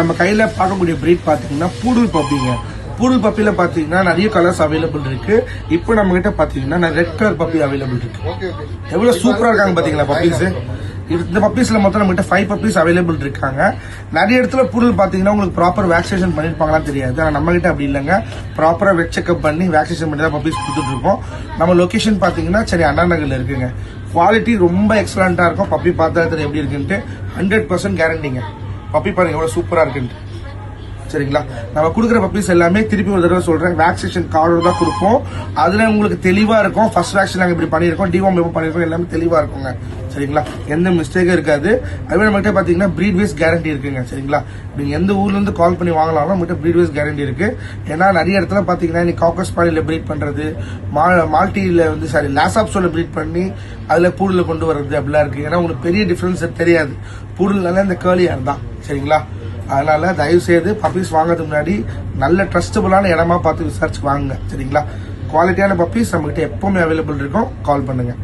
நம்ம கையில பார்க்கக்கூடிய பிரீட் பாத்தீங்கன்னா பூடல் பப்பிங்க. பூடல் பப்பில பாத்தீங்கன்னா நிறைய கலர்ஸ் அவைலபிள் இருக்கு. இப்போ நம்ம கிட்ட பாத்தீங்கன்னா ரெட் கலர் பப்பி அவைலபிள் இருக்கு. எவ்வளவு சூப்பரா இருக்காங்க பாத்தீங்களா பப்பீஸ். இந்த பப்பீஸ்ல மொத்தம் நம்ம கிட்ட 5 பப்பீஸ் அவைலபிள் இருக்காங்க. நிறைய இடத்துல பூடல் பாத்தீங்கன்னா உங்களுக்கு ப்ராப்பர் வேக்சினேஷன் பண்ணிருப்பாங்களான்னு தெரியாது. ஆனா நம்ம கிட்ட அப்படி இல்லைங்க. ப்ராப்பரா வெட் செக்அப் பண்ணி வேக்சினேஷன் பண்ணி தான் பப்பீஸ் கொடுத்துட்டு இருக்கோம். நம்ம லொகேஷன் பாத்தீங்கன்னா சரி அண்ணா நகர்ல இருக்குங்க. குவாலிட்டி ரொம்ப எக்ஸலண்டா இருக்கும். பப்பி பார்த்தா எப்படி இருக்குன்ட்டு 100% கேரண்டிங்க. பப்பி பாருங்க எவ்வளவு சூப்பரா இருக்குன்ட்டு. சரிங்களா, நம்ம கொடுக்குற பப்பீஸ் எல்லாமே திருப்பி ஒரு தடவை சொல்றேன், வேக்சினேஷன் கார்டோட தான் கொடுப்போம். அதுல உங்களுக்கு தெளிவா இருக்கும். ஃபர்ஸ்ட் வேக்சின் நாங்க இப்படி பண்ணிருக்கோம், டிவார்ம் எப்போ பண்ணிருக்கோம், எல்லாமே தெளிவா இருக்குங்க. சரிங்களா, எந்த மிஸ்டேக்கும் இருக்காது. அதுவே நம்ம கிட்ட பாத்தீங்கன்னா பிரீட் வைஸ் கேரண்டி இருக்குங்க. சரிங்களா, நீங்க எந்த ஊர்ல இருந்து கால் பண்ணி வாங்கலாம், நம்ம கிட்ட பிரீட் வைஸ் கேரண்டி இருக்கு. ஏன்னா நிறைய இடத்துல பாத்தீங்கன்னா நீ காக்கஸ் பாலியில பிரீட் பண்றது, மால்டியில வந்து லாசாப்ஸோட பிரீட் பண்ணி அதுல பூடல கொண்டு வர்றது அப்படிலாம் இருக்கு. ஏன்னா உங்களுக்கு பெரிய டிஃபரன்ஸ் தெரியாது. பூடல்னால இந்த கேர்லியார் தான். சரிங்களா, அதனால தயவு செய்து பப்பீஸ் வாங்குறதுக்கு முன்னாடி நல்ல ட்ரஸ்டபுளான இடமா பார்த்து விசாரிச்சு வாங்குங்க. சரிங்களா, குவாலிட்டியான பப்பீஸ் நம்ம கிட்ட எப்பவுமே அவைலபிள் இருக்கும். கால் பண்ணுங்க.